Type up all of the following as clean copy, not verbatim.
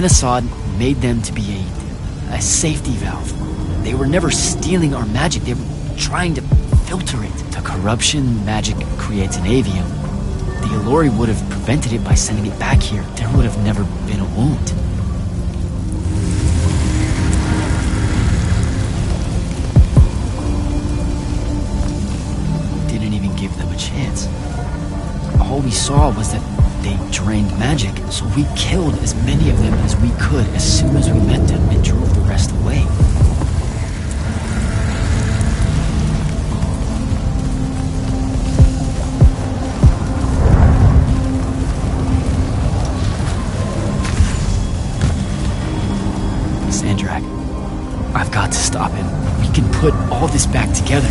Pentasod made them to be a safety valve. They were never stealing our magic, they were trying to filter it. The corruption magic creates in Aveum, the Allori would have prevented it by sending it back here. There would have never been a wound. Didn't even give them a chance. All we saw was that they drained magic, so we killed as many of them as we could as soon as we met them and drove the rest away. Sandrak, I've got to stop him. We can put all this back together.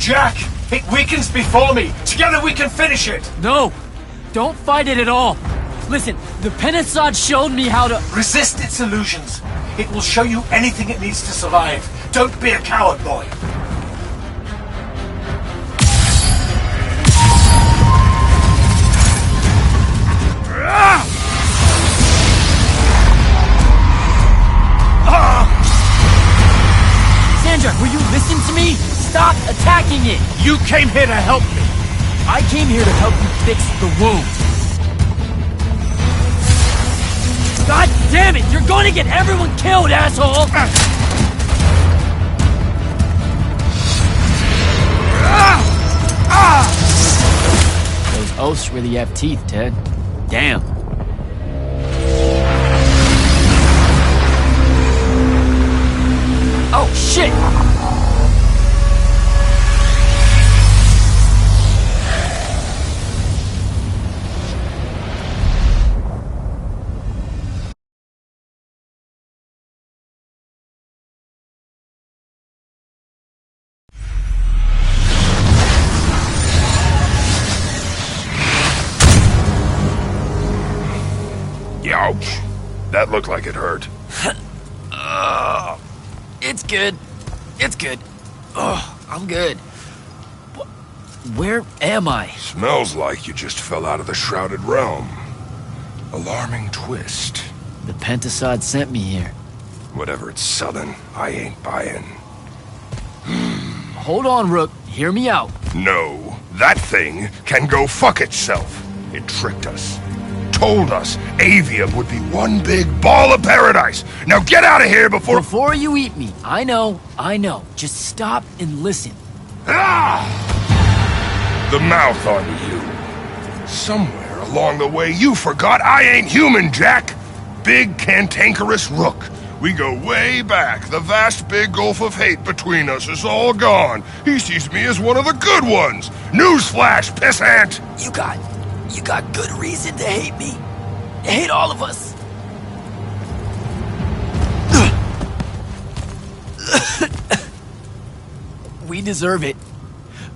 Jack! It weakens before me! Together we can finish it! No! Don't fight it at all! Listen, the Pentasod showed me how to— Resist its illusions! It will show you anything it needs to survive. Don't be a coward, boy! Sandra, will you listen to me? Stop attacking it! You came here to help me! I came here to help you fix the wound. God damn it! You're going to get everyone killed, asshole! Those oaths really have teeth, Ted. Damn. Oh, shit! Ouch. That looked like it hurt. It's good. It's good. Oh, I'm good. Where am I? Smells like you just fell out of the Shrouded Realm. Alarming twist. The Pentasod sent me here. Whatever it's selling, I ain't buying. Hold on, Rook. Hear me out. No, that thing can go fuck itself. It tricked us. Told us Aveum would be one big ball of paradise. Now get out of here before— Before you eat me. I know. Just stop and listen. Ah! The mouth on you. Somewhere along the way you forgot I ain't human, Jack. Big cantankerous Rook. We go way back. The vast big gulf of hate between us is all gone. He sees me as one of the good ones. Newsflash, pissant! You got good reason to hate me. Hate all of us. We deserve it.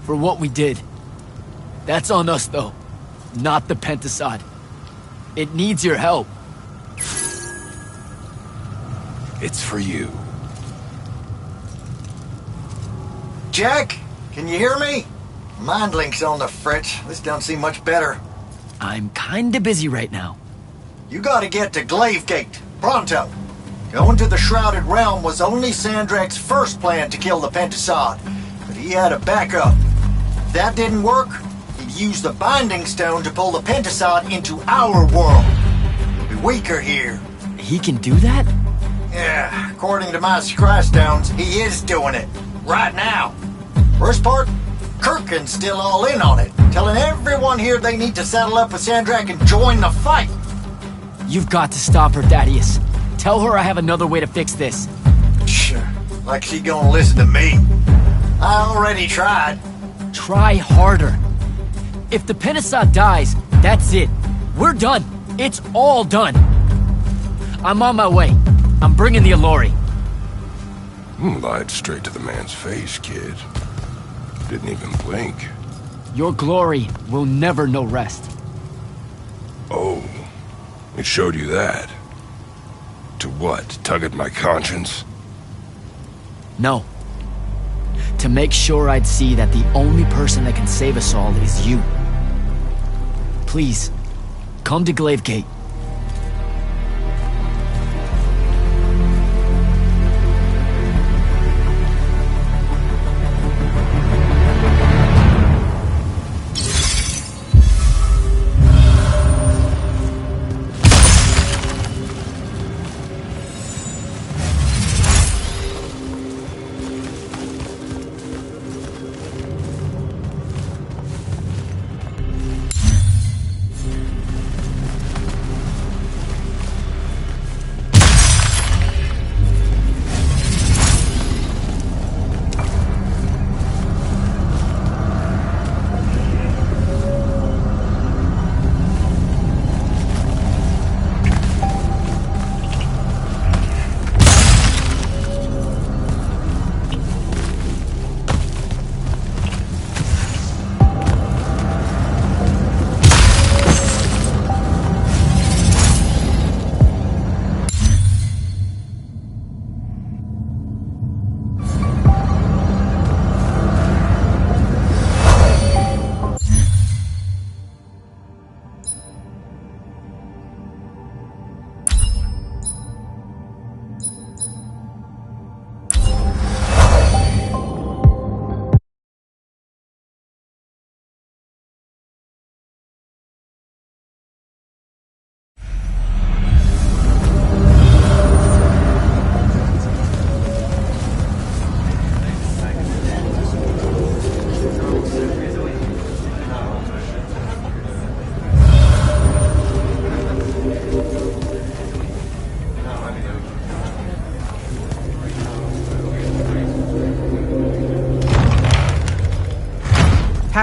For what we did. That's on us, though. Not the Pentasod. It needs your help. It's for you. Jack, can you hear me? Mind link's on the fritz. This don't seem much better. I'm kinda busy right now. You gotta get to Glavegate. Pronto. Going to the Shrouded Realm was only Sandrak's first plan to kill the Pentasod, but he had a backup. If that didn't work, he'd use the Binding Stone to pull the Pentasod into our world. We'll be weaker here. He can do that? Yeah, according to my Scry Stones, he is doing it. Right now. Worst part? Kirkin's still all in on it, telling everyone here they need to saddle up with Sandrak and join the fight. You've got to stop her, Thaddeus. Tell her I have another way to fix this. Sure, like she gonna listen to me. I already tried. Try harder. If the Pentasod dies, that's it. We're done. It's all done. I'm on my way. I'm bringing the Allori. Lied straight to the man's face, kid. Didn't even blink. Your glory will never know rest. Oh, it showed you that. To what? Tug at my conscience? No. To make sure I'd see that the only person that can save us all is you. Please, come to Glavegate.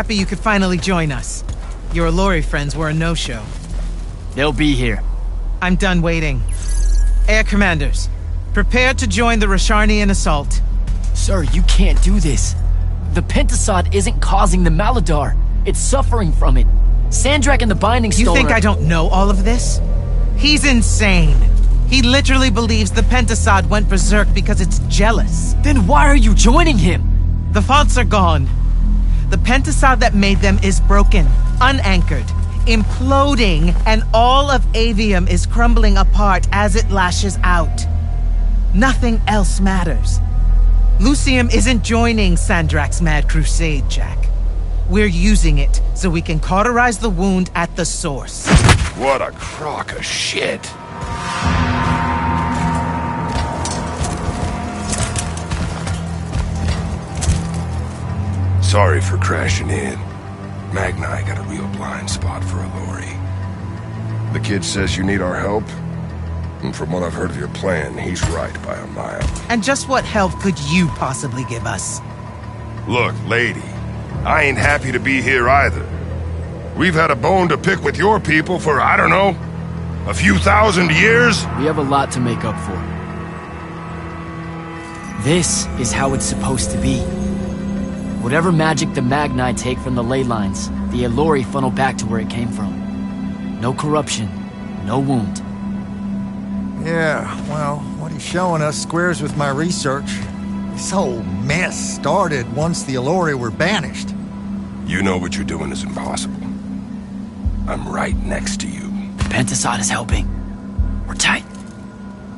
Happy you could finally join us. Your Allori friends were a no-show. They'll be here. I'm done waiting. Air Commanders, prepare to join the Rasharnian assault. Sir, you can't do this. The Pentasod isn't causing the Maladar. It's suffering from it. Sandrak and the Binding Stone You think I don't know all of this? He's insane. He literally believes the Pentasod went berserk because it's jealous. Then why are you joining him? The fonts are gone. The Pentasod that made them is broken, unanchored, imploding, and all of Aveum is crumbling apart as it lashes out. Nothing else matters. Lucium isn't joining Sandrak's mad crusade, Jack. We're using it so we can cauterize the wound at the source. What a crock of shit. Sorry for crashing in. Magni got a real blind spot for Allori. The kid says you need our help, and from what I've heard of your plan, he's right by a mile. And just what help could you possibly give us? Look, lady, I ain't happy to be here either. We've had a bone to pick with your people for, I don't know, a few thousand years? We have a lot to make up for. This is how it's supposed to be. Whatever magic the Magni take from the ley lines, the Allori funnel back to where it came from. No corruption, no wound. Yeah, well, what he's showing us squares with my research. This whole mess started once the Allori were banished. You know what you're doing is impossible. I'm right next to you. The Pentasod is helping. We're tight.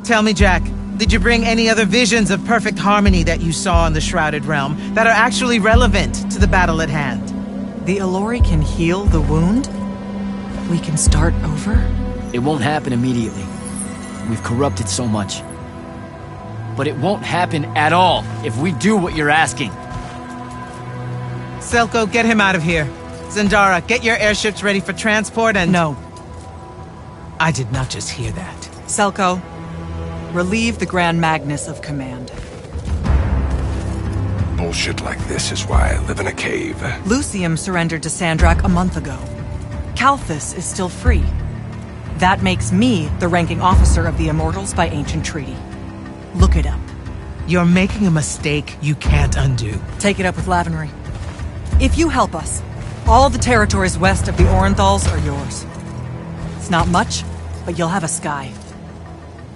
Tell me, Jack, did you bring any other visions of perfect harmony that you saw in the Shrouded Realm that are actually relevant to the battle at hand? The Allori can heal the wound? We can start over? It won't happen immediately. We've corrupted so much. But it won't happen at all if we do what you're asking. Selko, get him out of here. Zendara, get your airships ready for transport and— No. I did not just hear that. Selko, relieve the Grand Magnus of command. Bullshit like this is why I live in a cave. Lucium surrendered to Sandrak a month ago. Kalthus is still free. That makes me the ranking officer of the Immortals by ancient treaty. Look it up. You're making a mistake you can't undo. Take it up with Lavenry. If you help us, all the territories west of the Orenthals are yours. It's not much, but you'll have a sky.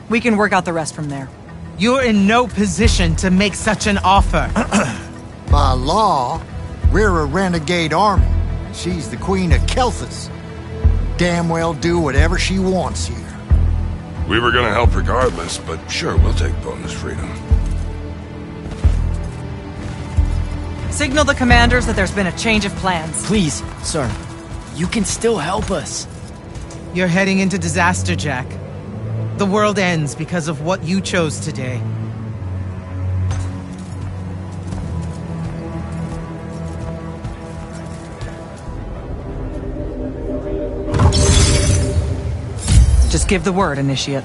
We can work out the rest from there. You're in no position to make such an offer. By law, we're a renegade army. She's the queen of Kalthus. Damn well do whatever she wants here. We were gonna help regardless, but sure, we'll take bonus freedom. Signal the commanders that there's been a change of plans. Please, sir. You can still help us. You're heading into disaster, Jack. The world ends because of what you chose today. Just give the word, Initiate.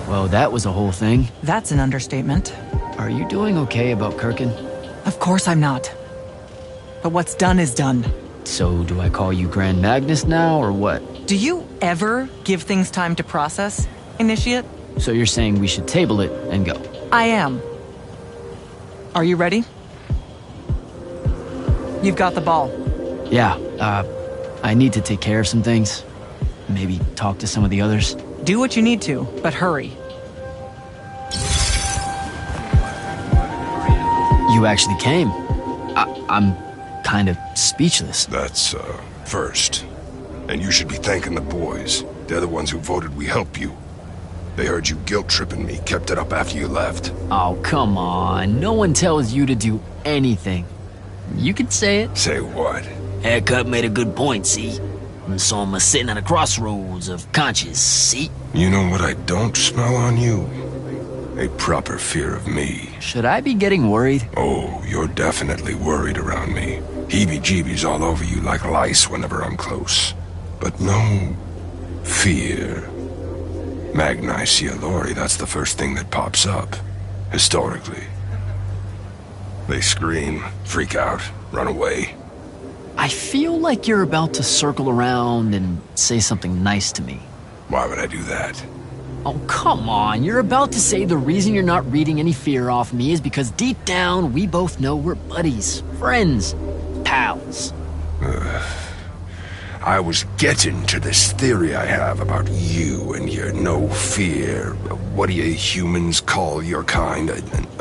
Well, that was a whole thing. That's an understatement. Are you doing okay about Kirkin? Of course I'm not. But what's done is done. So, do I call you Grand Magnus now, or what? Do you ever give things time to process, Initiate? So you're saying we should table it and go? I am. Are you ready? You've got the ball. Yeah, I need to take care of some things. Maybe talk to some of the others. Do what you need to, but hurry. You actually came. I'm kind of speechless. That's, first. And you should be thanking the boys. They're the ones who voted we help you. They heard you guilt-tripping me, kept it up after you left. Oh, come on. No one tells you to do anything. You can say it. Say what? Haircut made a good point, see? And so I'm sitting at a crossroads of conscience, see? You know what I don't smell on you? A proper fear of me. Should I be getting worried? Oh, you're definitely worried around me. Heebie-jeebies all over you like lice whenever I'm close. But no fear. Magni see Allori, that's the first thing that pops up. Historically. They scream, freak out, run away. I feel like you're about to circle around and say something nice to me. Why would I do that? Oh, come on. You're about to say the reason you're not reading any fear off me is because deep down, we both know we're buddies, friends, pals. I was getting to this theory I have about you and your no fear. What do you humans call your kind?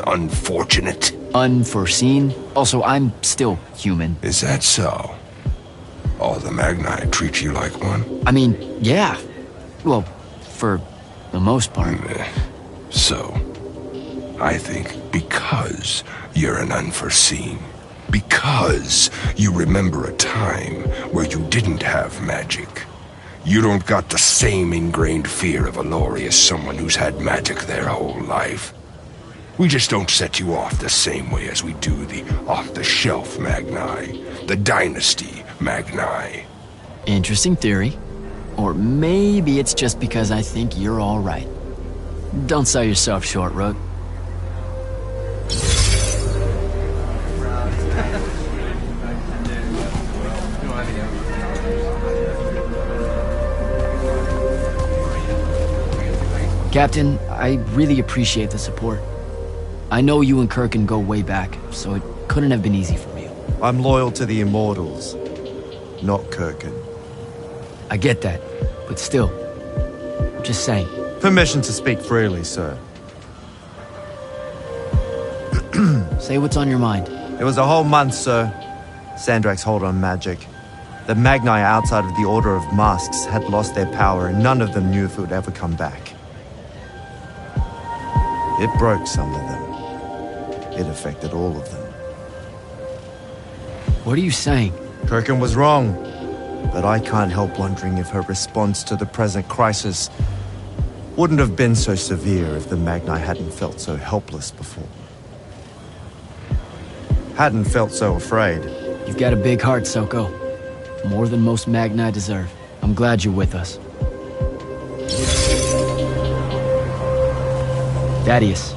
Unfortunate? Unforeseen. Also, I'm still human. Is that so? All the Magni treat you like one? I mean, yeah. Well, for the most part. So, I think because you're an unforeseen, because you remember a time where you didn't have magic, you don't got the same ingrained fear of Allori as someone who's had magic their whole life. We just don't set you off the same way as we do the off-the-shelf Magni, the Dynasty Magni. Interesting theory. Or maybe it's just because I think you're all right. Don't sell yourself short, Rook. Captain, I really appreciate the support. I know you and Kirkin go way back, so it couldn't have been easy for you. I'm loyal to the Immortals, not Kirkin. I get that, but still, I'm just saying. Permission to speak freely, sir. Say what's on your mind. It was a whole month, sir. Sandrak's hold on magic. The Magni outside of the Order of Masks had lost their power, and none of them knew if it would ever come back. It broke some of them. It affected all of them. What are you saying? Kirkin was wrong, but I can't help wondering if her response to the present crisis wouldn't have been so severe if the Magni hadn't felt so helpless before. Hadn't felt so afraid. You've got a big heart, Soko. More than most Magni deserve. I'm glad you're with us. Thaddeus,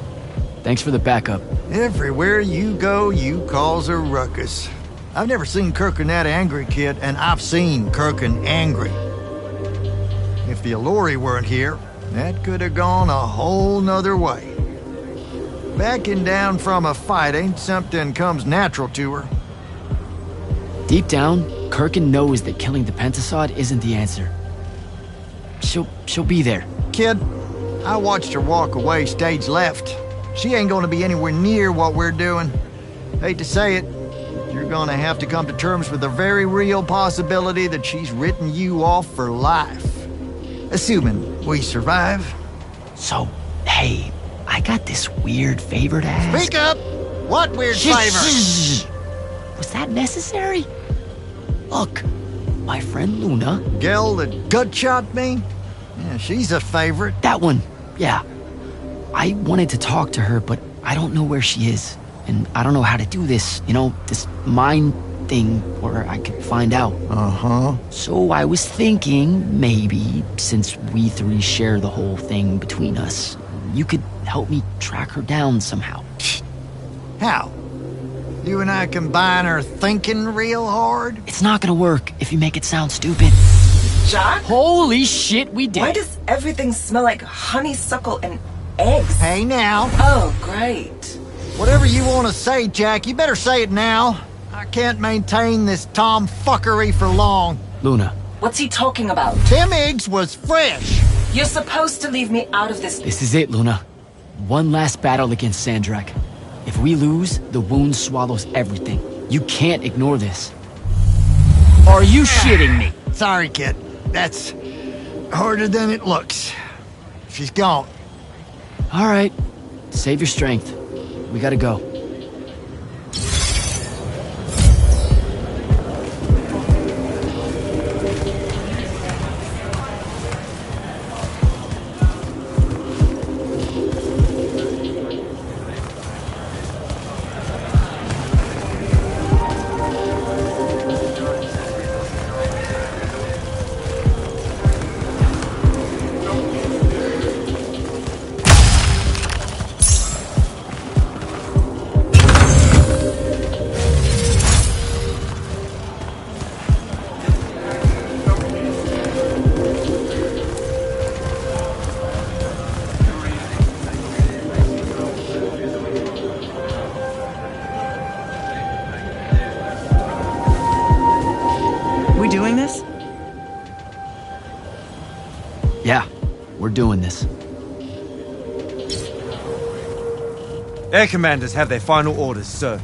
thanks for the backup. Everywhere you go, you cause a ruckus. I've never seen Kirkin that angry, kid, and I've seen Kirkin angry. If the Allori weren't here, that could have gone a whole nother way. Backing down from a fight ain't something comes natural to her. Deep down, Kirkin knows that killing the Pentasod isn't the answer. She'll be there. Kid, I watched her walk away stage left. She ain't gonna be anywhere near what we're doing. Hate to say it, you're gonna have to come to terms with the very real possibility that she's written you off for life. Assuming we survive. So, hey, I got this weird favor to ask. Speak up! What weird favor? Was that necessary? Look, my friend Luna... Gel that gut shot me? Yeah, she's a favorite. That one, yeah. I wanted to talk to her, but I don't know where she is. And I don't know how to do this, this mind thing where I could find out. Uh-huh. So I was thinking, maybe, since we three share the whole thing between us, you could help me track her down somehow. How? You and I combine our thinking real hard? It's not gonna work if you make it sound stupid. Jack? Holy shit, we did. Why does everything smell like honeysuckle and eggs? Hey now. Oh, great. Whatever you want to say, Jack, you better say it now. I can't maintain this tomfuckery for long. Luna. What's he talking about? Tim Iggs was fresh. You're supposed to leave me out of this. This is it, Luna. One last battle against Sandrak. If we lose, the wound swallows everything. You can't ignore this. Are you shitting me? Sorry, kid. That's harder than it looks. She's gone. All right. Save your strength. We gotta go. Doing this? Yeah, we're doing this. Air commanders have their final orders, sir.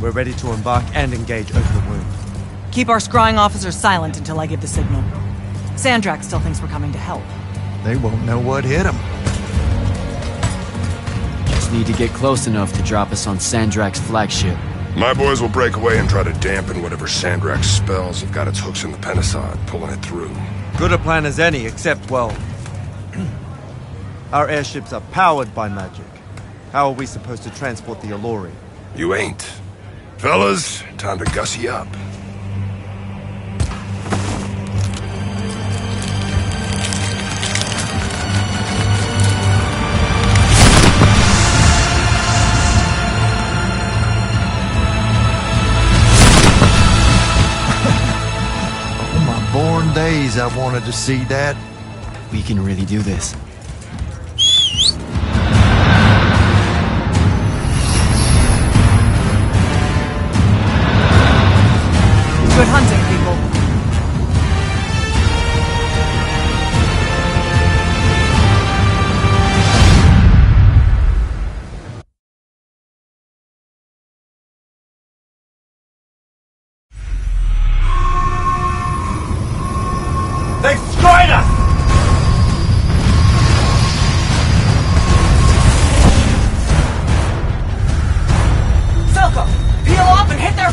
We're ready to embark and engage over the wound. Keep our scrying officers silent until I give the signal. Sandrak still thinks we're coming to help. They won't know what hit them. Just need to get close enough to drop us on Sandrak's flagship. My boys will break away and try to dampen whatever Sandrak's spells have got its hooks in the Pentasod, pulling it through. Good a plan as any, except, well... our airships are powered by magic. How are we supposed to transport the Allori? You ain't. Fellas, time to gussy up. Born days I've wanted to see that. We can really do this. Good hunting, people.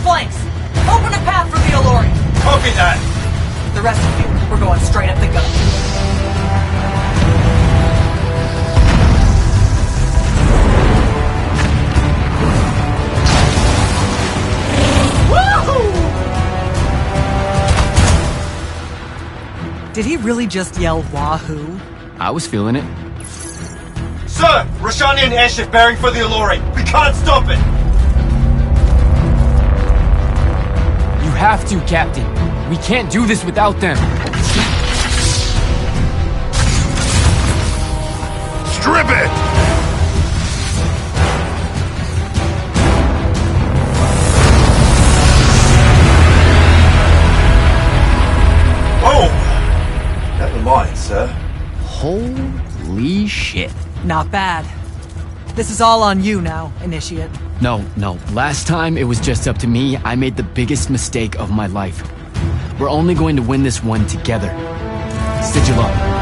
flanks! Open a path for the Elori! Copy that! The rest of you, we're going straight up the gut. Did he really just yell wahoo? I was feeling it. Sir! Roshanian airship bearing for the Elori! We can't stop it! You have to, Captain. We can't do this without them. Strip it! Oh! Never mind, sir. Holy shit. Not bad. This is all on you now, Initiate. No. Last time it was just up to me. I made the biggest mistake of my life. We're only going to win this one together. Sigil up.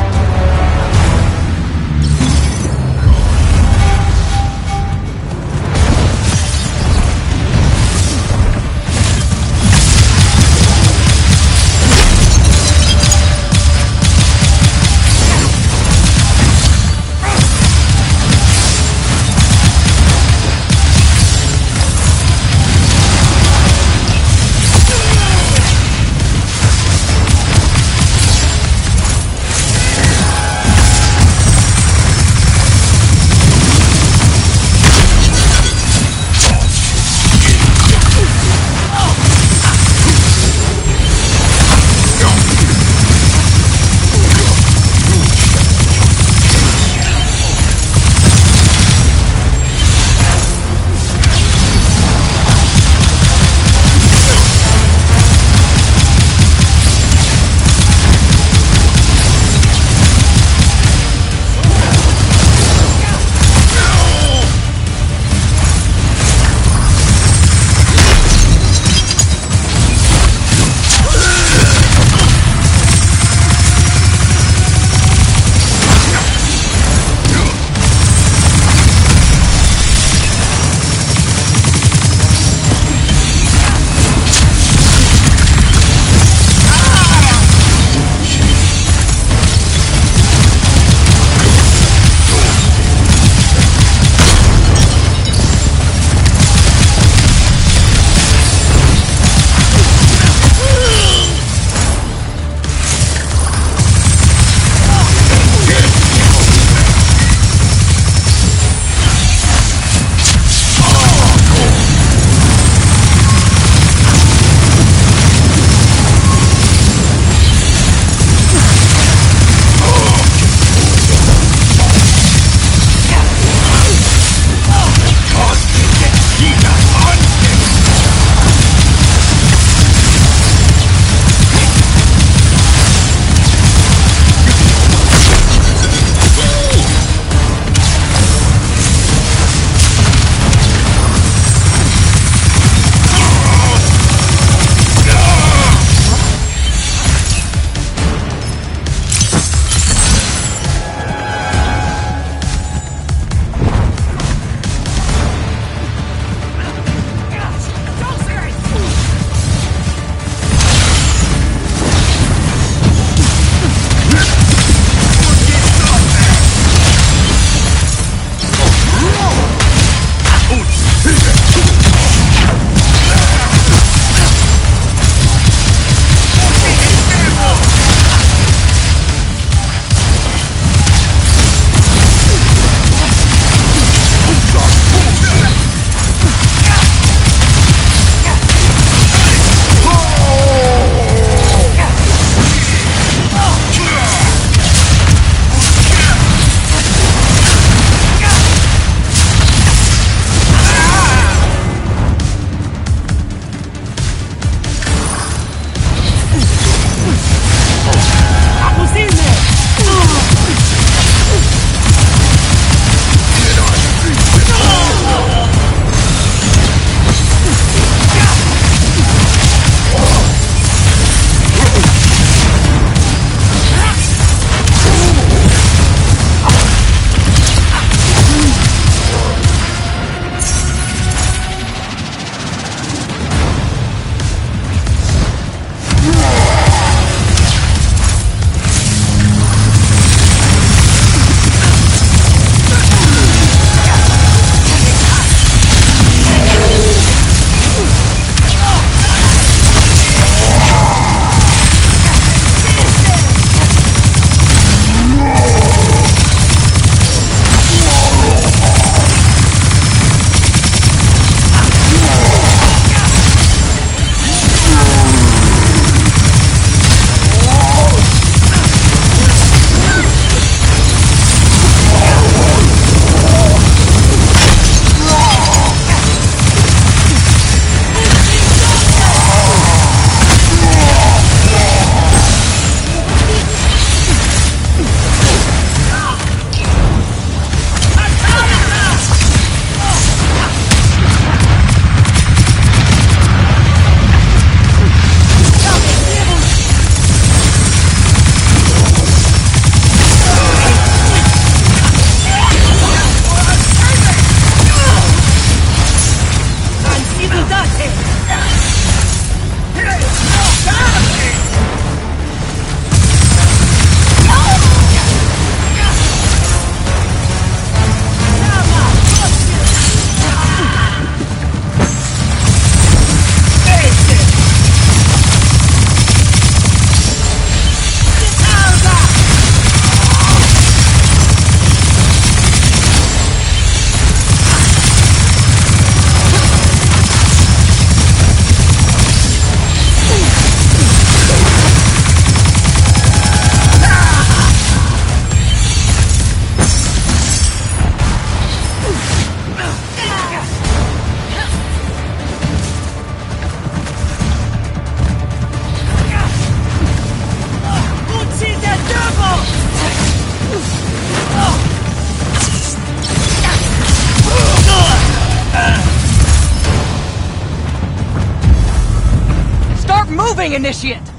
moving, Initiate!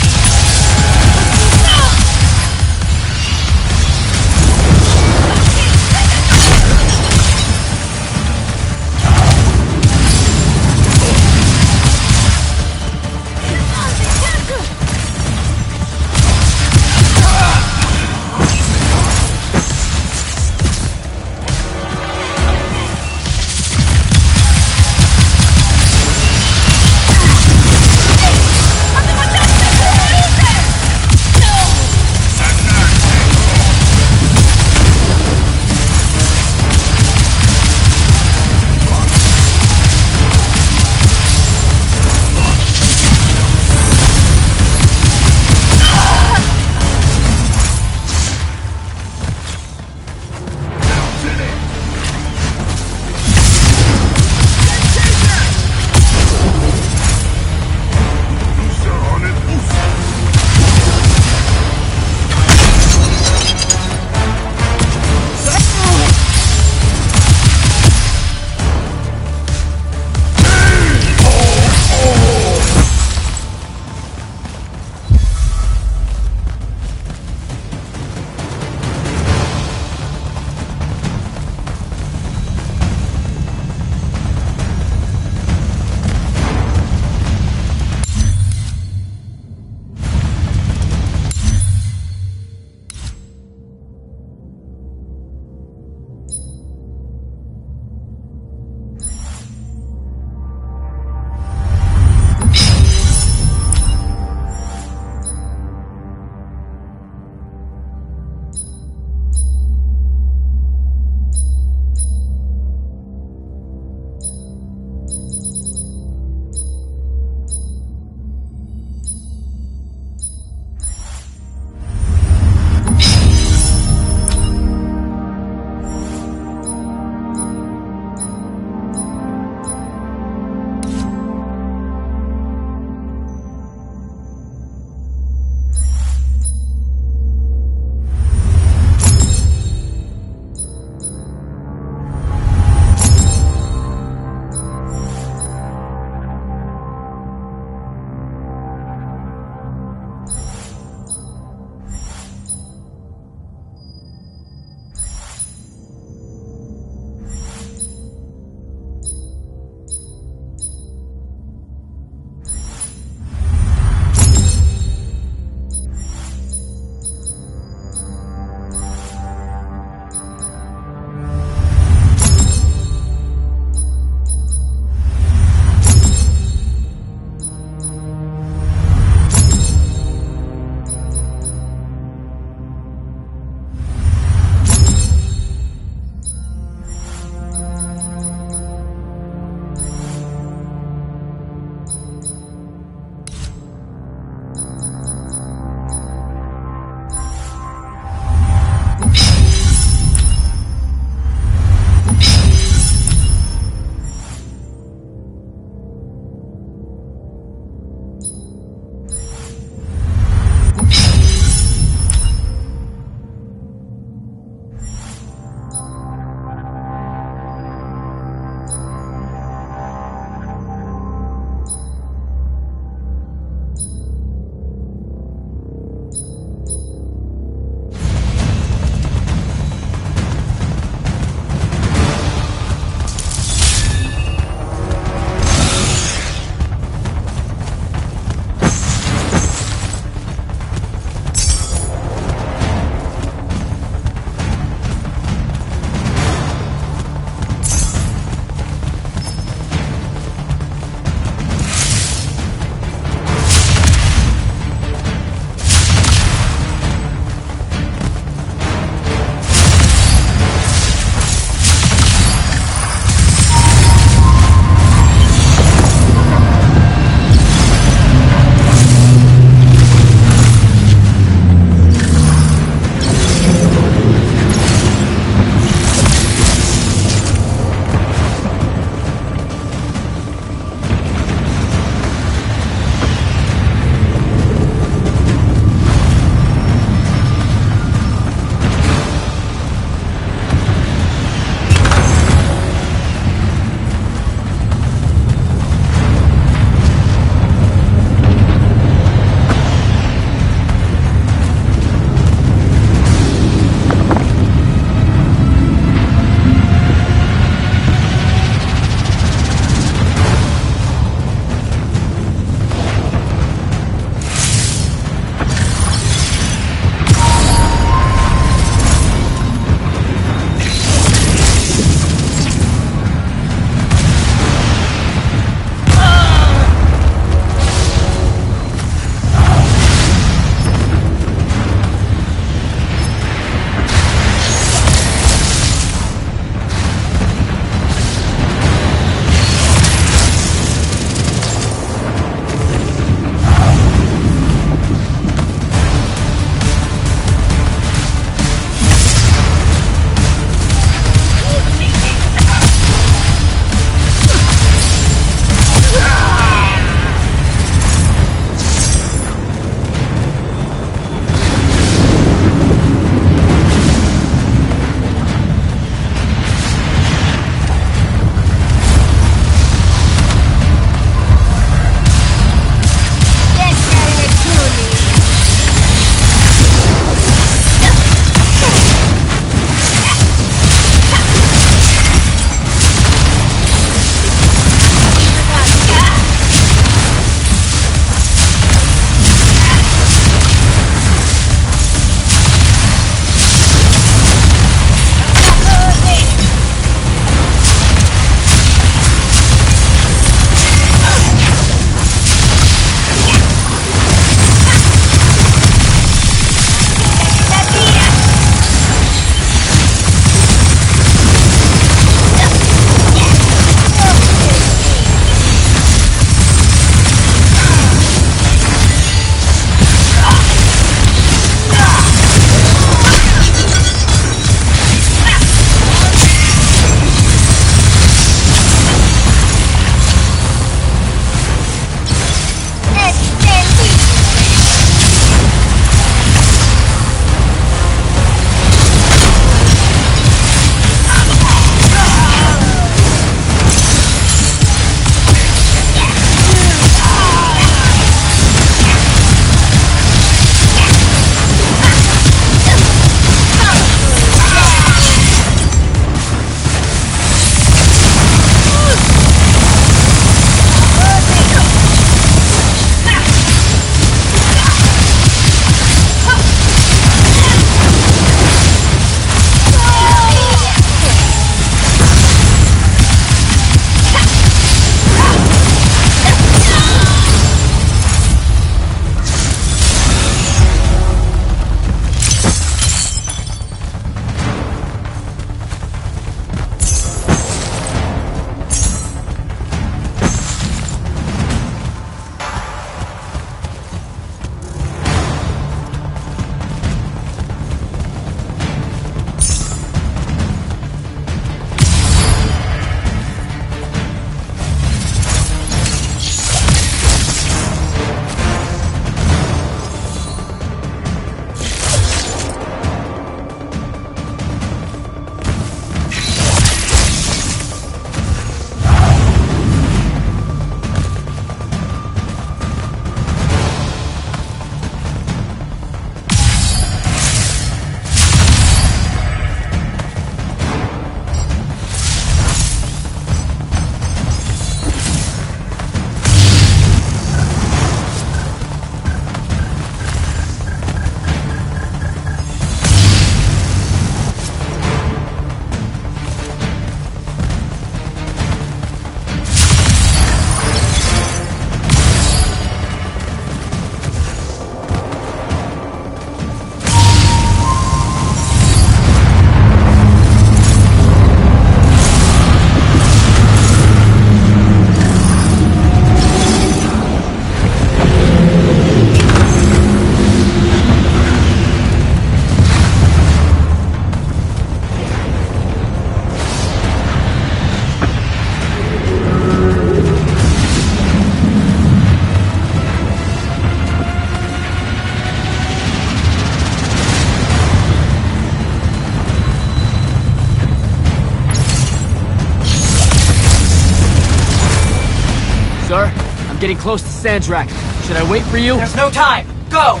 I'm getting close to Sandrak. Should I wait for you? There's no time! Go!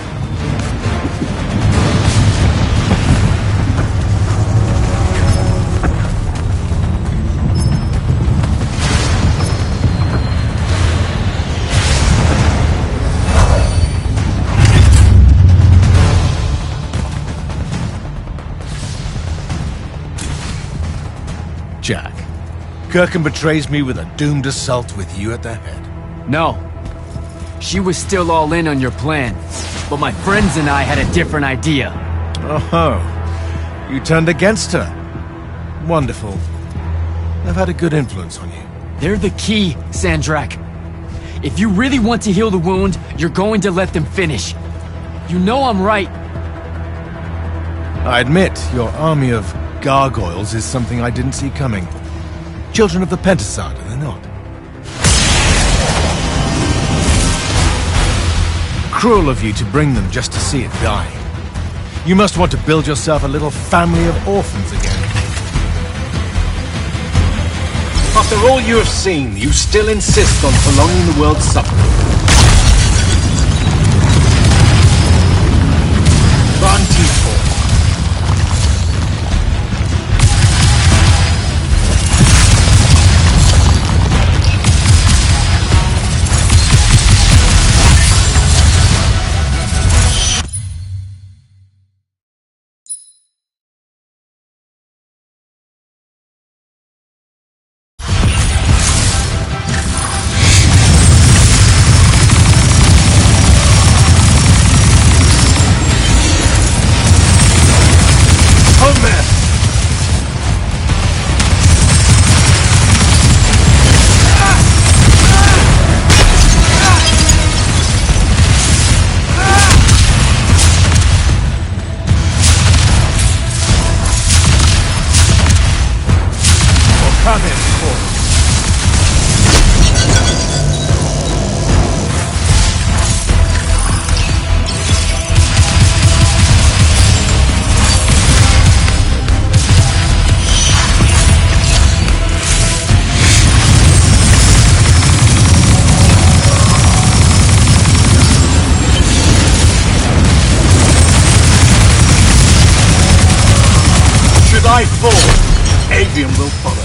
Jack, Kirkham betrays me with a doomed assault with you at the head. No. She was still all in on your plan. But my friends and I had a different idea. Oh, you turned against her. Wonderful. I've had a good influence on you. They're the key, Sandrak. If you really want to heal the wound, you're going to let them finish. You know I'm right. I admit, your army of gargoyles is something I didn't see coming. Children of the Pentasad, are they not? Cruel of you to bring them just to see it die. You must want to build yourself a little family of orphans again. After all you have seen, you still insist on prolonging the world's suffering. Rantifor. I fall, Aveum will follow.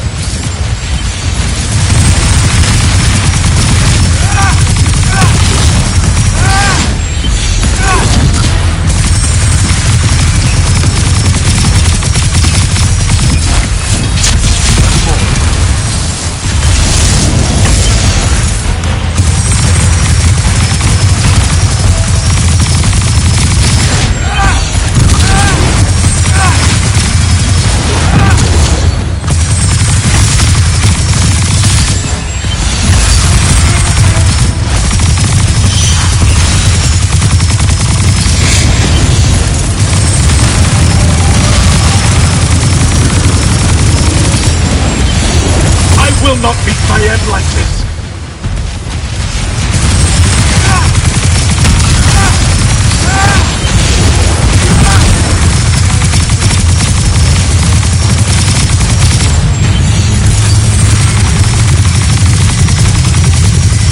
Will not meet my end like this.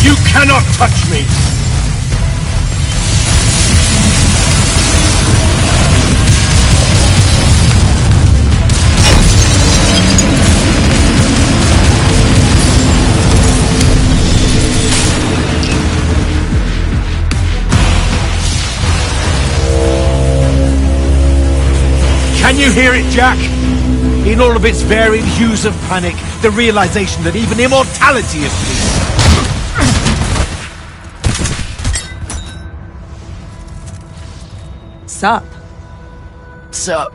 You cannot touch me. Can you hear it, Jack? In all of its varied hues of panic, the realization that even immortality is peace. Sup? Sup?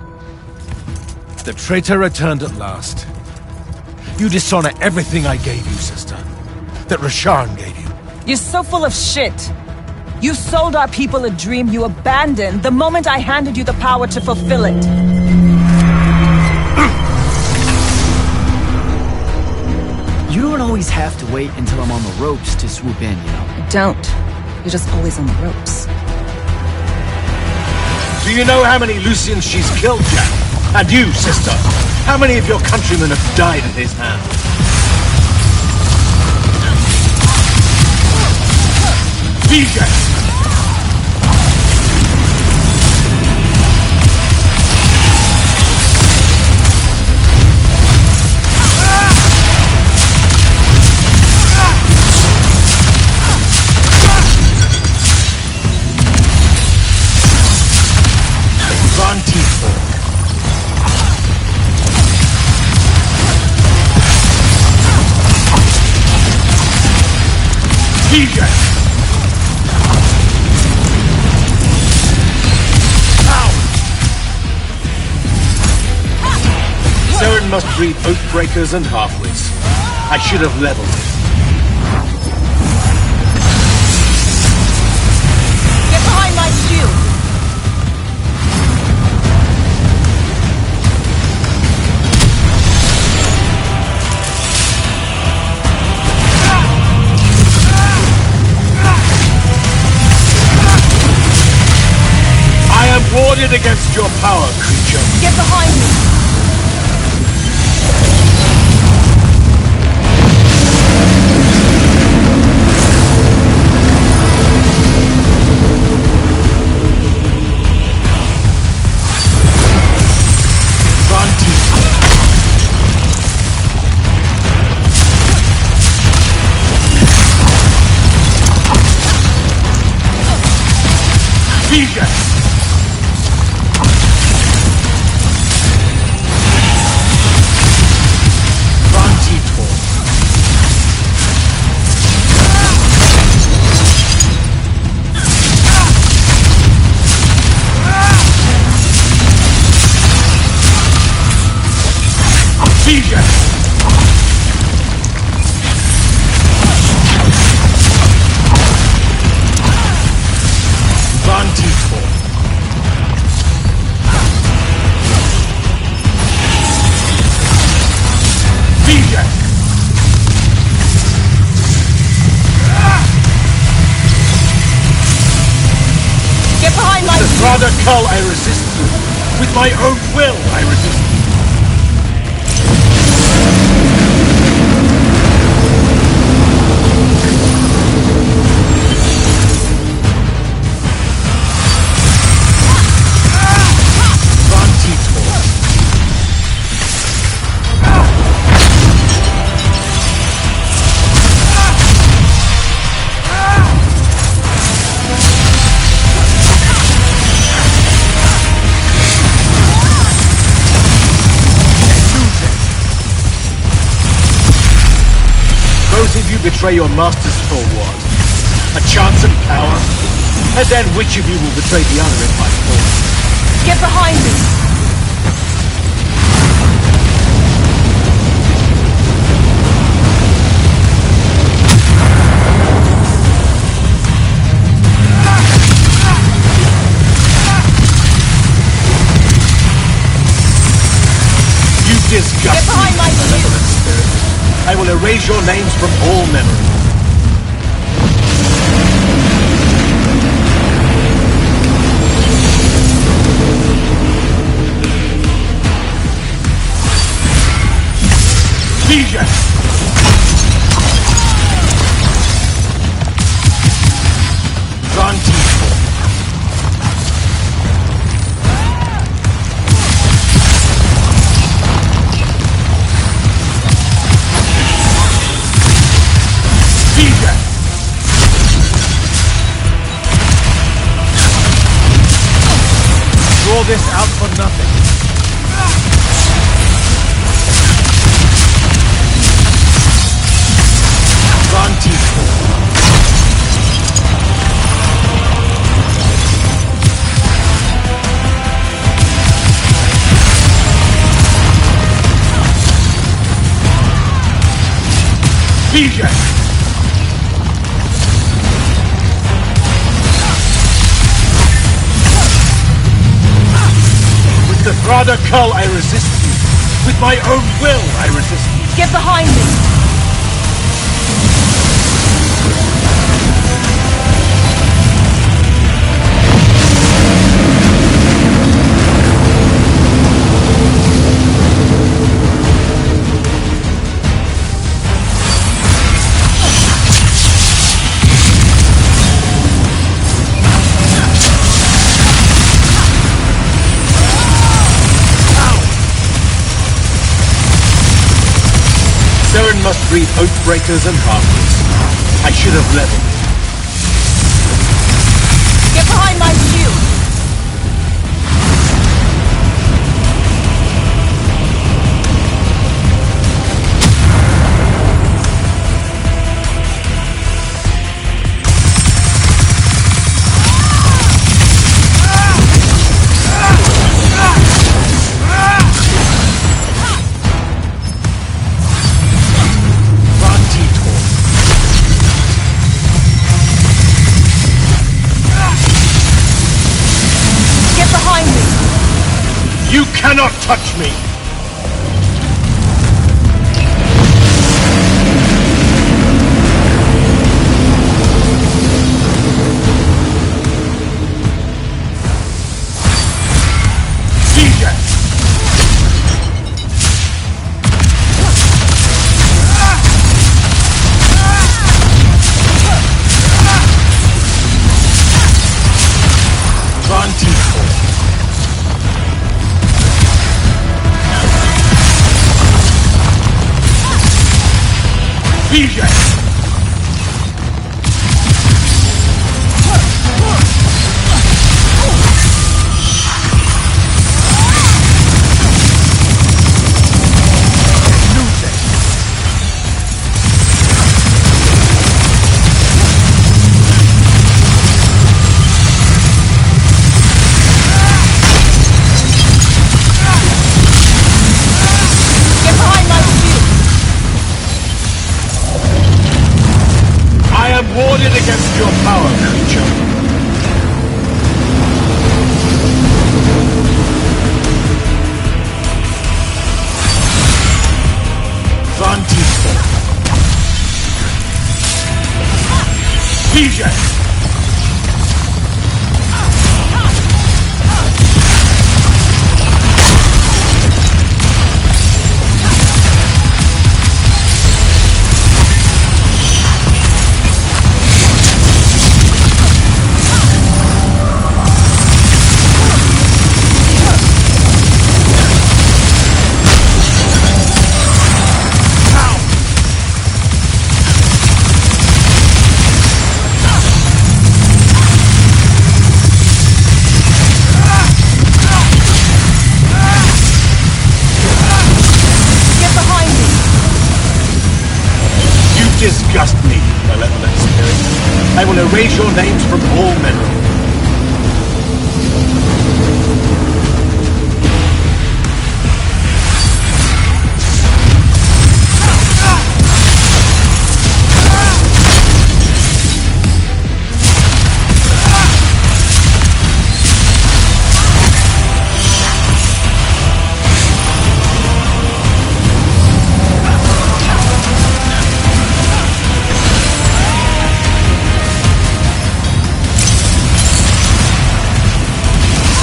The traitor returned at last. You dishonor everything I gave you, sister. That Rasharn gave you. You're so full of shit. You sold our people a dream you abandoned the moment I handed you the power to fulfill it. You don't always have to wait until I'm on the ropes to swoop in, you know? Don't. You're just always on the ropes. Do you know how many Lucians she's killed, Jack? And you, sister, how many of your countrymen have died at his hand? DJ! Saren must breed Oathbreakers and Halfwits. I should have leveled it. Get behind my shield! I am warded against your power, creature. Get behind me! Rather cull, I resist you. With my own will, I resist you. Betray your masters for what? A chance of power? And then which of you will betray the other in my fall? Get behind me! You disgust Get behind me, my malevolent spirit. I will erase your names from all memory. DJ! Draw this out for nothing. DJ! The Thrada Cull, I resist you. With my own will, I resist you. Get behind me! breed oathbreakers and harpies. I should have leveled it. Get behind my shield! You cannot touch me! Warded against your power, creature. Vantico. PJ. Disgust me, malevolent spirit. I will erase your names from all memory.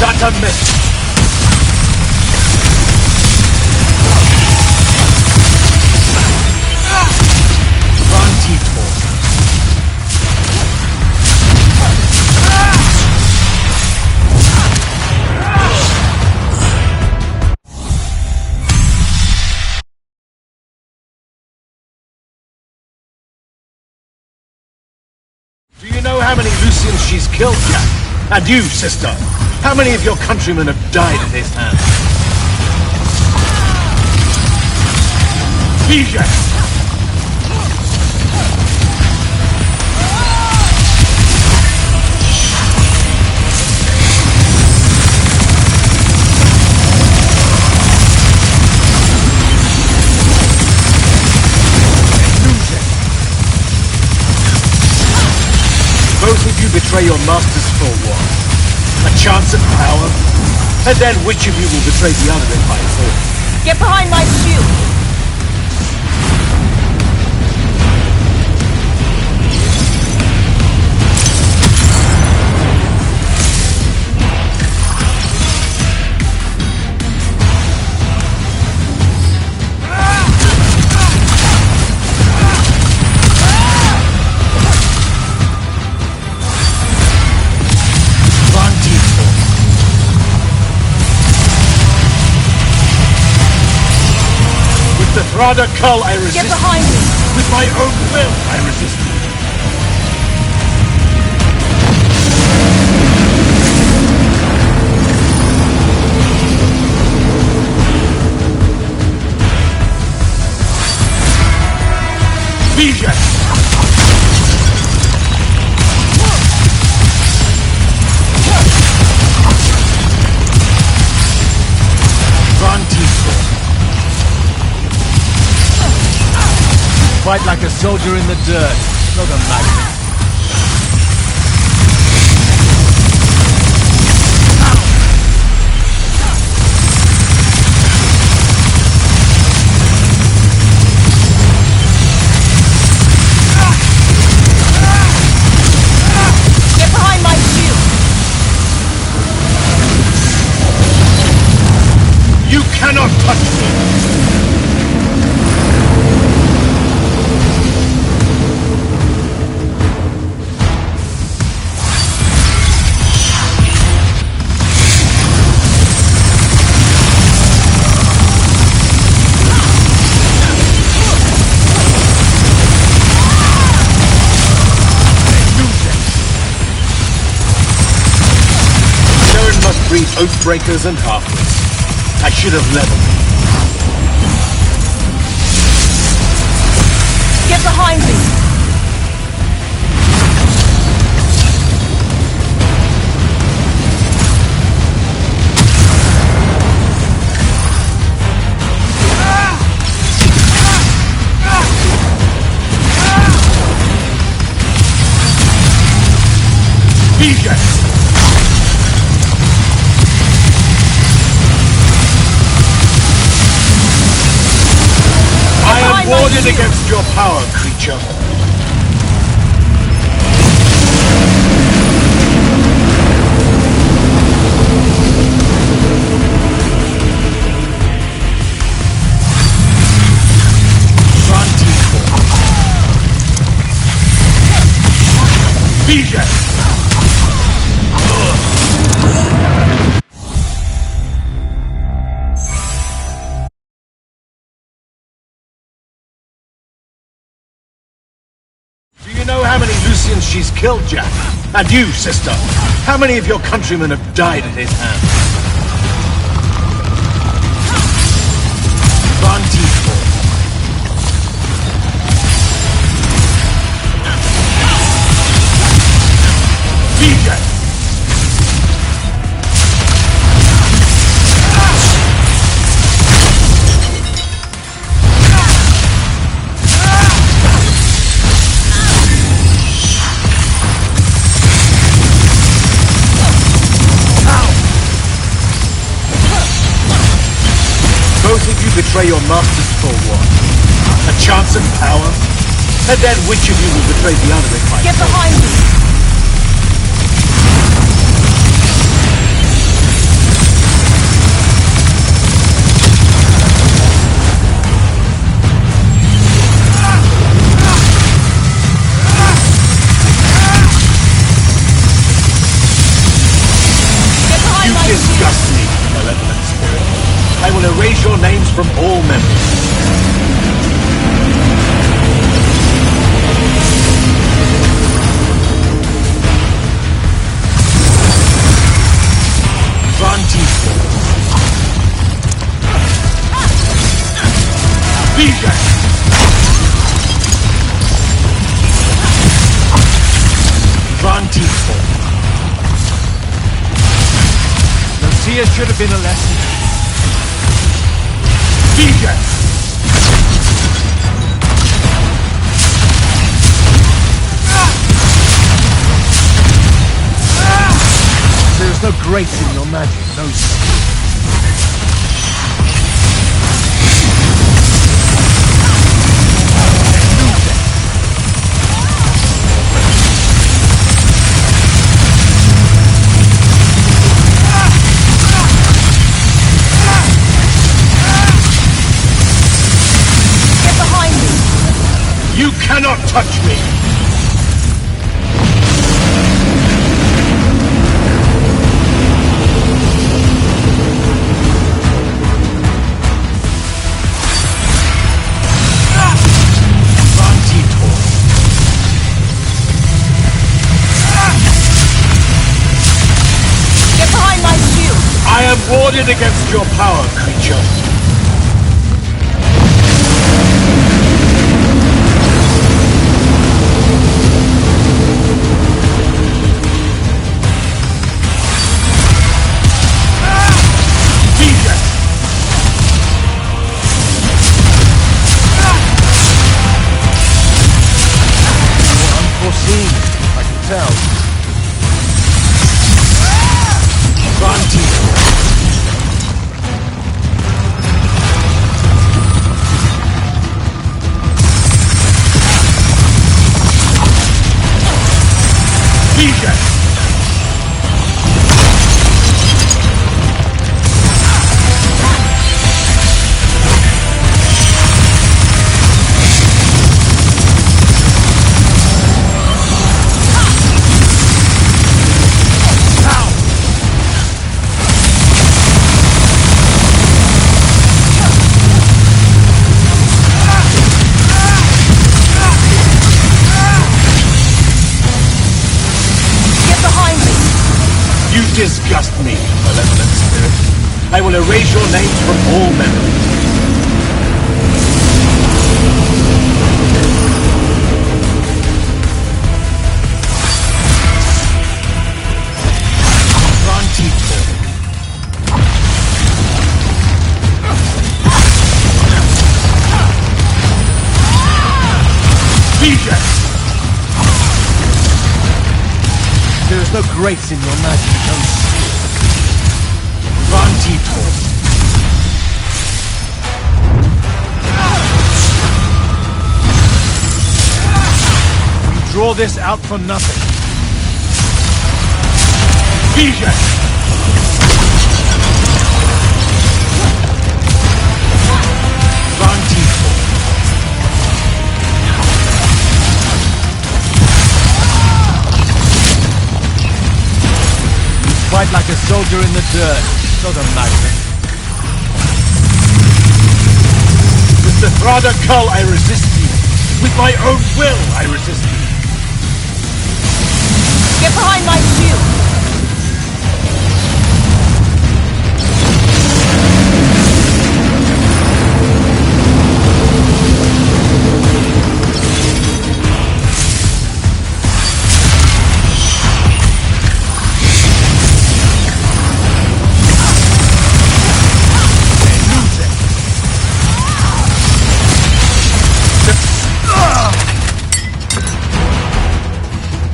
Not a miss. Do you know how many Lucians she's killed, Jack? And you, sister? How many of your countrymen have died at his hands? PJ! Both of you betray your masters for what? A chance at power? And then which of you will betray the other in my fall? Get behind my shield! Rather, Cull, I resist. Get behind me! With my own will, I resist. Vision! Fight like a soldier in the dirt, not a magnet. Get behind my shield! You cannot touch me! Breed oathbreakers and halflings. I should have leveled. Get behind me! Vision! Warded against your power, creature. Vision! How many Lucians she's killed, Jack? And you, sister, how many of your countrymen have died at his hands? DJ! Both of you betray your masters for what? A chance of power? And then which of you will betray the other in my Get behind me! You disgust me, malevolent spirit. I will erase your names from all memories. Vision! Vantiful. Lucia should have been a lesson. Vision! There's no grace in your magic, no. You cannot touch me! warded against your power, creature. Unforeseen, I can tell. Disgust me, malevolent spirit. I will erase your name from all memory. There is no grace in your magic, no You draw this out for nothing. Fight like a soldier in the dirt, not a magnet. With the Thrada Cull, I resist you. With my own will, I resist you. Get behind my shield!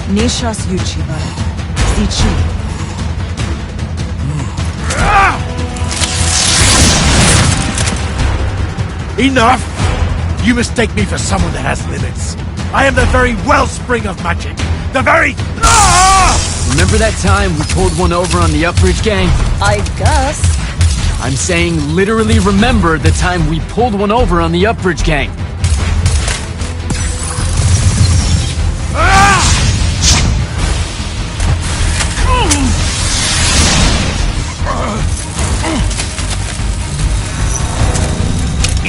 Nishas Yuchiba. Zichi. Enough! You mistake me for someone that has limits. I am the very wellspring of magic. The very... Remember that time we pulled one over on the Upbridge gang? I guess. I'm saying literally remember the time we pulled one over on the Upbridge gang.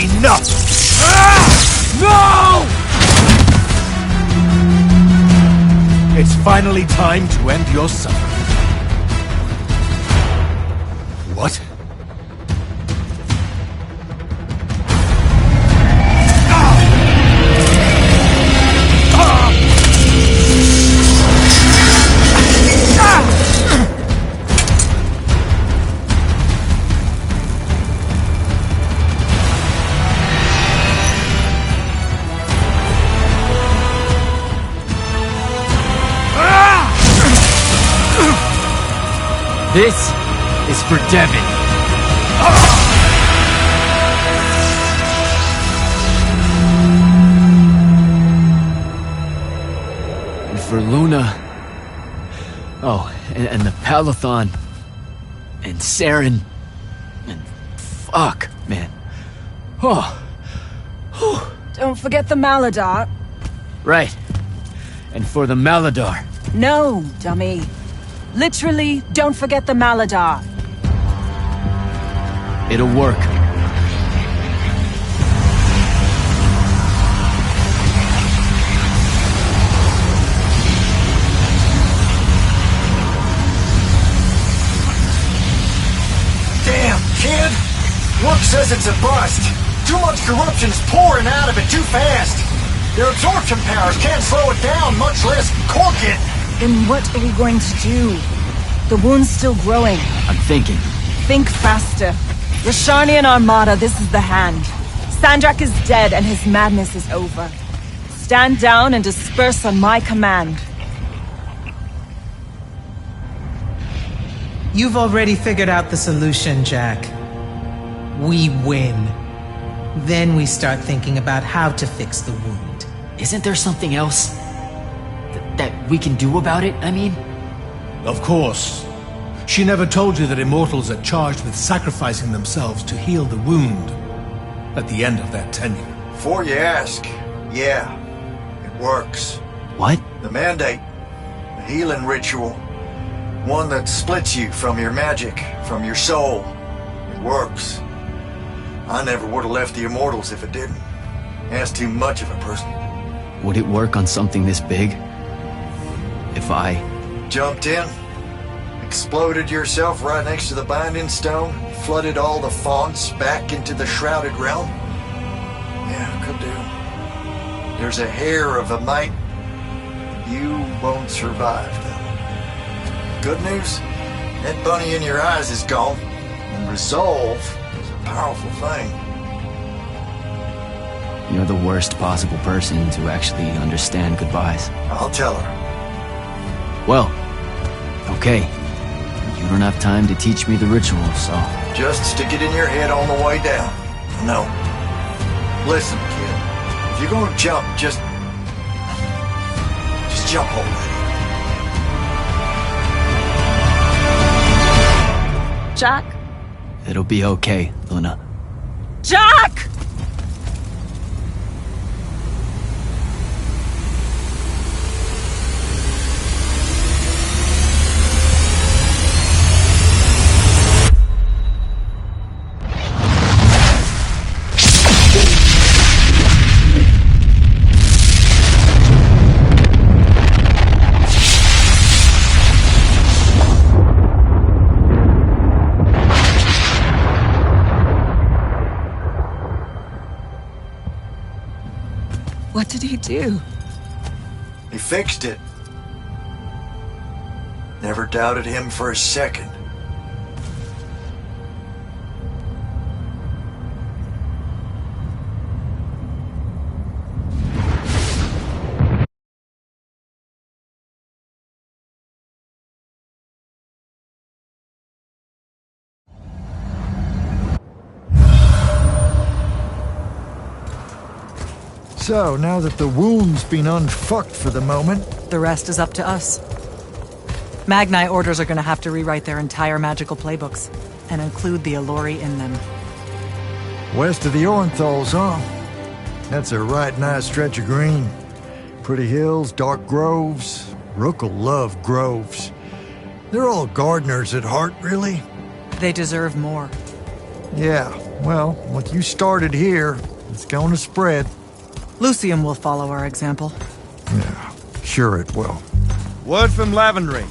Enough! No! It's finally time to end your suffering. What? This is for Devin. And for Luna. Oh, and the Palathon. And Saren. And fuck, man. Oh. Don't forget the Maladar. Right. And for the Maladar. No, dummy. Literally, don't forget the Maladar. It'll work. kid. Rook says it's a bust. Too much corruption's pouring out of it too fast. Their absorption powers can't slow it down, much less cork it. Then what are we going to do? The wound's still growing. I'm thinking. Think faster. Rasharnian Armada, this is the hand. Sandrak is dead and his madness is over. Stand down and disperse on my command. You've already figured out the solution, Jack. We win. Then we start thinking about how to fix the wound. Isn't there something else that we can do about it, I mean? Of course. She never told you that immortals are charged with sacrificing themselves to heal the wound at the end of their tenure. Before you ask, yeah, it works. What? The Mandate. The healing ritual. One that splits you from your magic, from your soul. It works. I never would have left the Immortals if it didn't. That's too much of a person. Would it work on something this big? If I... Jumped in, exploded yourself right next to the Binding Stone, flooded all the fonts back into the Shrouded Realm? Yeah, could do. There's a hair of a mite. You won't survive, though. Good news, that bunny in your eyes is gone, and resolve is a powerful thing. You're the worst possible person to actually understand goodbyes. I'll tell her. Well, okay. You don't have time to teach me the ritual, so... Just stick it in your head on the way down. No. Listen, kid. If you're gonna jump, just jump already. Jack? It'll be okay, Luna. Jack! What did he do? He fixed it. Never doubted him for a second. So, now that the wound's been unfucked for the moment... The rest is up to us. Magnai orders are gonna have to rewrite their entire magical playbooks, and include the Alluri in them. West of the Orenthals, huh? That's a right nice stretch of green. Pretty hills, dark groves. Rook'll love groves. They're all gardeners at heart, really. They deserve more. Yeah, well, what you started here, it's gonna spread. Lucium will follow our example. Yeah, sure it will. Word from Lavendry.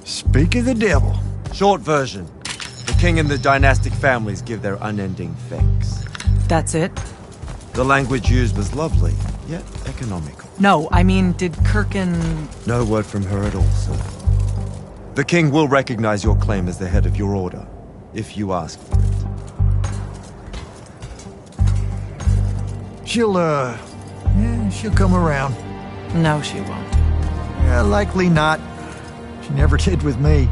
Speak of the devil. Short version. The king and the dynastic families give their unending thanks. That's it? The language used was lovely, yet economical. No, I mean, did Kirkin... No word from her at all, sir. The king will recognize your claim as the head of your order, if you ask for it. She'll come around. No, she won't. Yeah, likely not. She never did with me.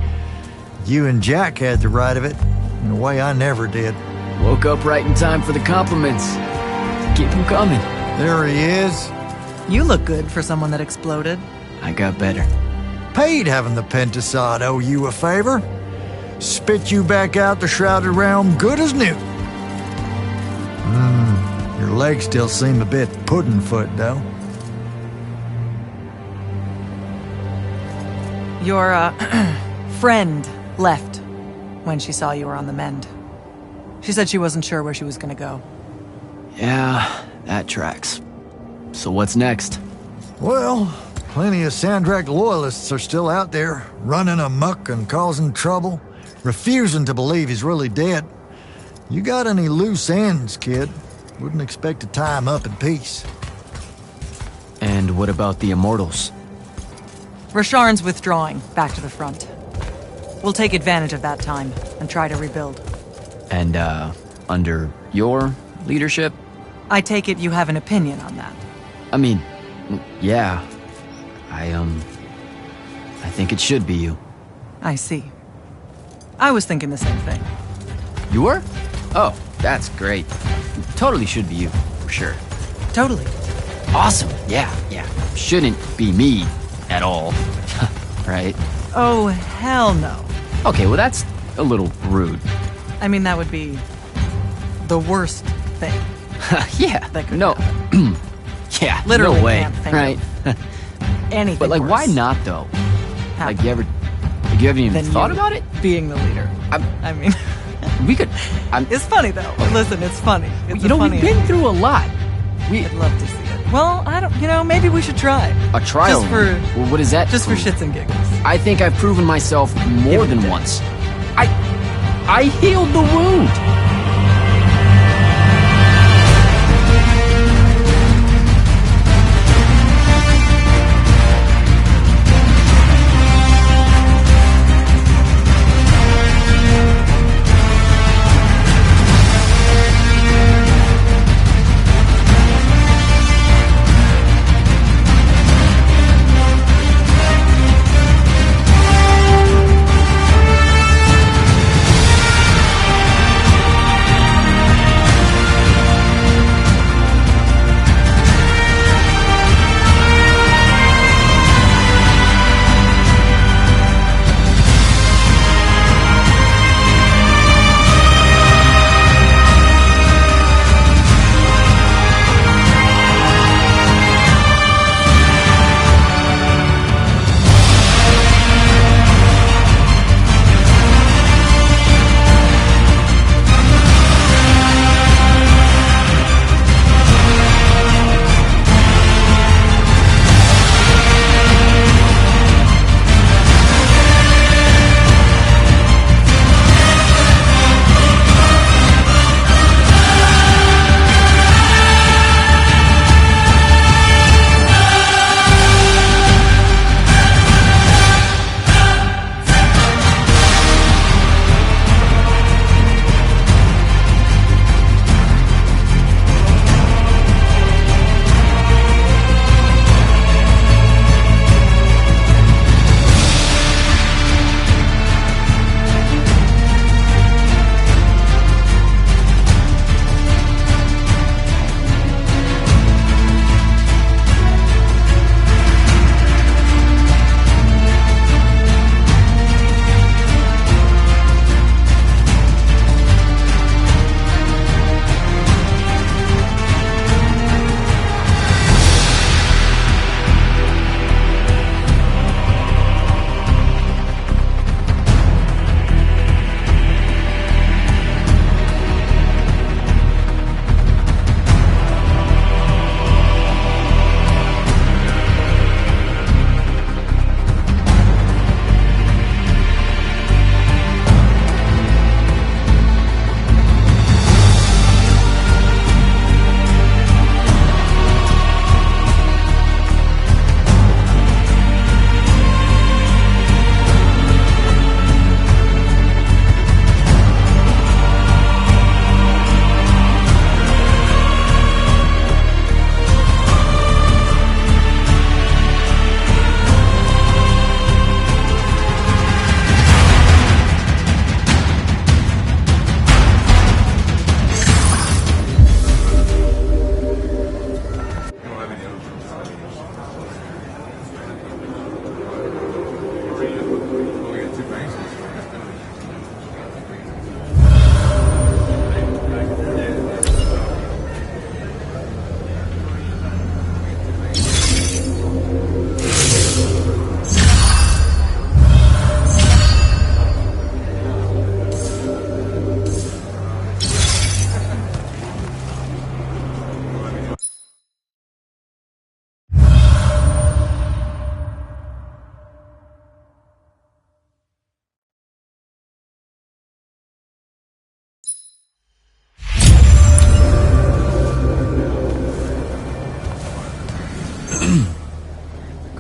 You and Jack had the right of it, in a way I never did. Woke up right in time for the compliments. Keep them coming. There he is. You look good for someone that exploded. I got better. Paid having the Pentasod owe you a favor. Spit you back out the Shrouded Realm good as new. Your legs still seem a bit pudding-foot, though. Your, friend left when she saw you were on the mend. She said she wasn't sure where she was gonna go. Yeah, that tracks. So what's next? Well, plenty of Sandrak loyalists are still out there, running amok and causing trouble, refusing to believe he's really dead. You got any loose ends, kid? Wouldn't expect to tie 'em up in peace. And what about the Immortals? Rasharn's withdrawing back to the front. We'll take advantage of that time and try to rebuild. And, under your leadership? I take it you have an opinion on that. I mean, yeah. I think it should be you. I see. I was thinking the same thing. You were? Oh, that's great. Totally should be you, for sure. Totally. Awesome. Yeah. Shouldn't be me at all. Right? Oh, hell no. Okay, well that's a little rude. I mean, that would be the worst thing. Yeah. That could no. Yeah. Literally no way. can't think right? Anything But like, worse. why not though? How? Like, you haven't even Than thought you about it? Being the leader. I mean, We could. it's funny though. Listen, it's funny. It's You know, we've been through a lot. I'd love to see it. Well, I don't. You know, maybe we should try. A trial. Just for. Well, what is that? Just for prove? shits and giggles. I think I've proven myself more Give it than a day. once. I healed the wound.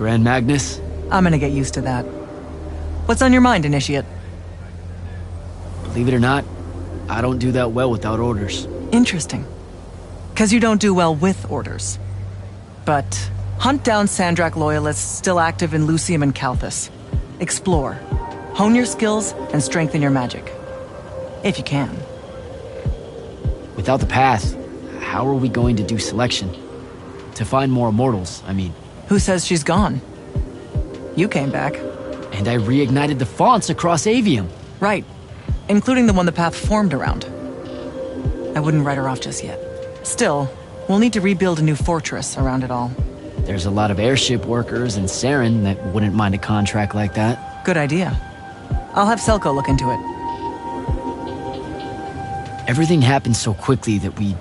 Grand Magnus? I'm gonna get used to that. What's on your mind, Initiate? Believe it or not, I don't do that well without orders. Interesting. 'Cause you don't do well with orders. But hunt down Sandrak loyalists still active in Lucium and Calthus. Explore. Hone your skills and strengthen your magic. If you can. Without the path, how are we going to do selection? To find more immortals, I mean. Who says she's gone? You came back. And I reignited the fonts across Aveum. Right. Including the one the path formed around. I wouldn't write her off just yet. Still, we'll need to rebuild a new fortress around it all. There's a lot of airship workers in Saren that wouldn't mind a contract like that. Good idea. I'll have Selko look into it. Everything happened so quickly that we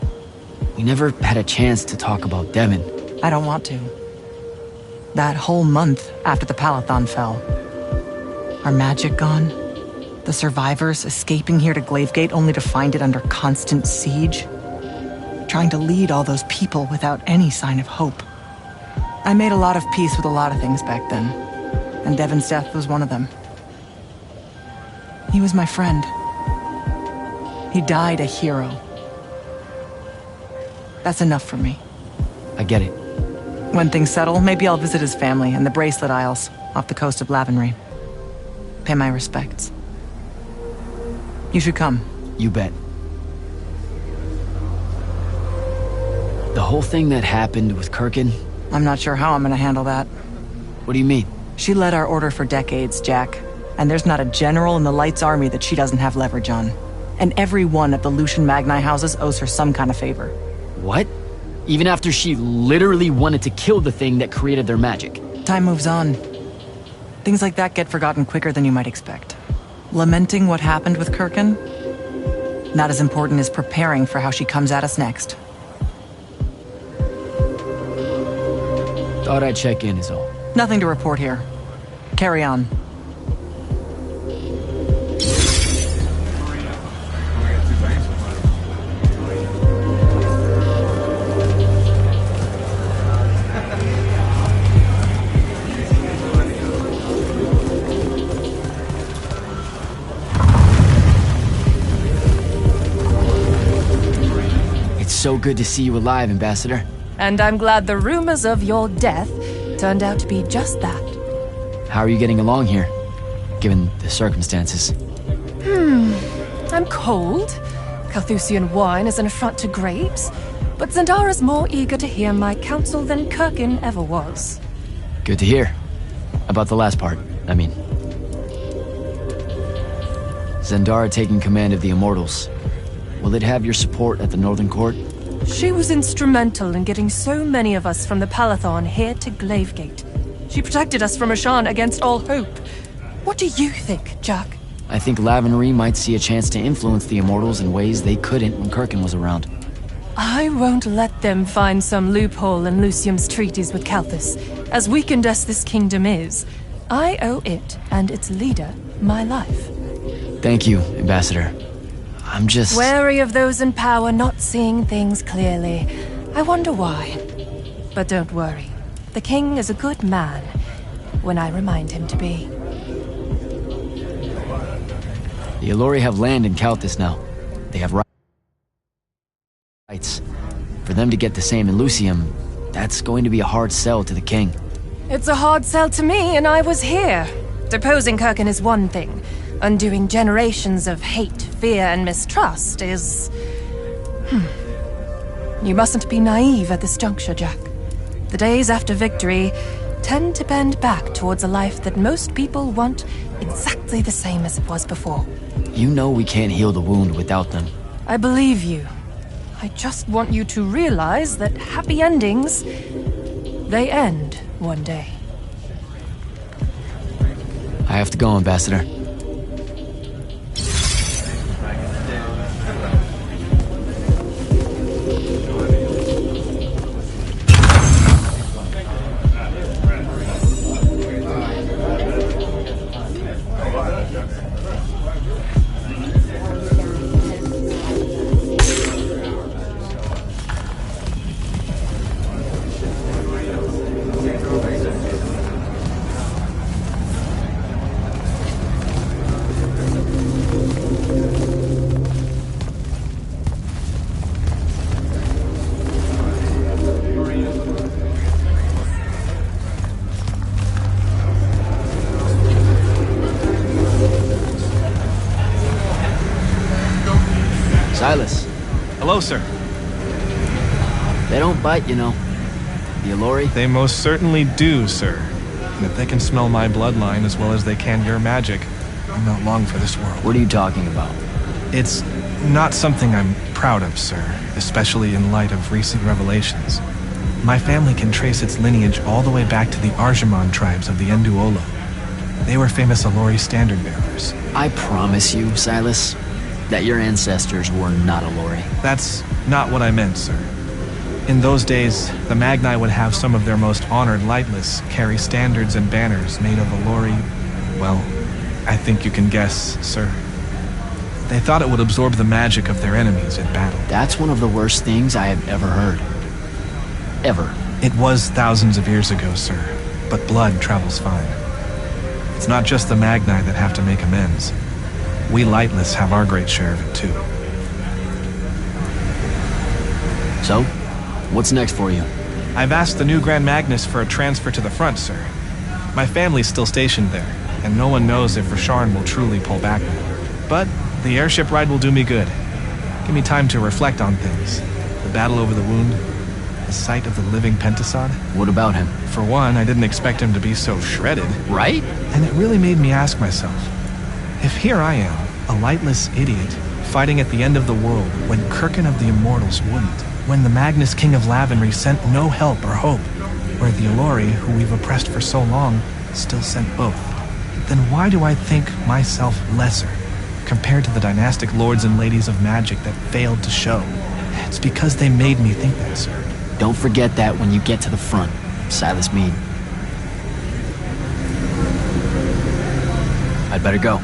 never had a chance to talk about Devon. I don't want to. That whole month after the Palathon fell. Our magic gone. The survivors escaping here to Glavegate only to find it under constant siege. Trying to lead all those people without any sign of hope. I made a lot of peace with a lot of things back then. And Devon's death was one of them. He was my friend. He died a hero. That's enough for me. I get it. When things settle, maybe I'll visit his family in the Bracelet Isles off the coast of Lavenry. Pay my respects. You should come. You bet. The whole thing that happened with Kirkin? I'm not sure how I'm gonna handle that. What do you mean? She led our order for decades, Jack. And there's not a general in the Light's army that she doesn't have leverage on. And every one of the Lucian Magni houses owes her some kind of favor. What? Even after she literally wanted to kill the thing that created their magic? Time moves on. Things like that get forgotten quicker than you might expect. Lamenting what happened with Kirkin? Not as important as preparing for how she comes at us next. Thought I'd check in is all. Nothing to report here. Carry on. So good to see you alive, Ambassador. And I'm glad the rumors of your death turned out to be just that. How are you getting along here, given the circumstances? I'm cold. Carthusian wine is an affront to grapes, but Zendara's more eager to hear my counsel than Kirkin ever was. Good to hear. About the last part, I mean. Zendara taking command of the Immortals. Will it have your support at the Northern Court? She was instrumental in getting so many of us from the Palathon here to Glavegate. She protected us from Rasharn against all hope. What do you think, Jack? I think Lavenry might see a chance to influence the Immortals in ways they couldn't when Kirkin was around. I won't let them find some loophole in Lucium's treaties with Calthus. As weakened as this kingdom is, I owe it and its leader my life. Thank you, Ambassador. I'm just... wary of those in power not seeing things clearly. I wonder why. But don't worry. The king is a good man, when I remind him to be. The Allori have land in Calthus now. They have rights. For them to get the same in Lucium, that's going to be a hard sell to the king. It's a hard sell to me, and I was here. Deposing Kirkin is one thing. Undoing generations of hate, fear, and mistrust is... You mustn't be naive at this juncture, Jack. The days after victory tend to bend back towards a life that most people want exactly the same as it was before. You know we can't heal the wound without them. I believe you. I just want you to realize that happy endings, they end one day. I have to go, Ambassador. Silas, Hello, sir. they don't bite, you know. The Allori? They most certainly do, sir. And if they can smell my bloodline as well as they can your magic, I'm not long for this world. What are you talking about? It's not something I'm proud of, sir, especially in light of recent revelations. My family can trace its lineage all the way back to the Arjamon tribes of the Enduolo. They were famous Allori standard bearers. I promise you, Silas, that your ancestors were not Allori. That's not what I meant, sir. In those days, the Magni would have some of their most honored lightless carry standards and banners made of Allori. Well, I think you can guess, sir. They thought it would absorb the magic of their enemies in battle. That's one of the worst things I have ever heard. Ever. It was thousands of years ago, sir, but blood travels fine. It's not just the Magni that have to make amends. We lightless have our great share of it, too. So, what's next for you? I've asked the new Grand Magnus for a transfer to the front, sir. My family's still stationed there, and no one knows if Rasharn will truly pull back now. But the airship ride will do me good. Give me time to reflect on things. The battle over the wound, the sight of the living Pentasod. What about him? For one, I didn't expect him to be so shredded. Right? And it really made me ask myself, if here I am, a lightless idiot, fighting at the end of the world when Kirkin of the Immortals wouldn't, when the Magnus King of Lavenry sent no help or hope, where the Allori, who we've oppressed for so long, still sent both, then why do I think myself lesser compared to the dynastic lords and ladies of magic that failed to show? It's because they made me think that, sir. Don't forget that when you get to the front, Silas Meade. I'd better go.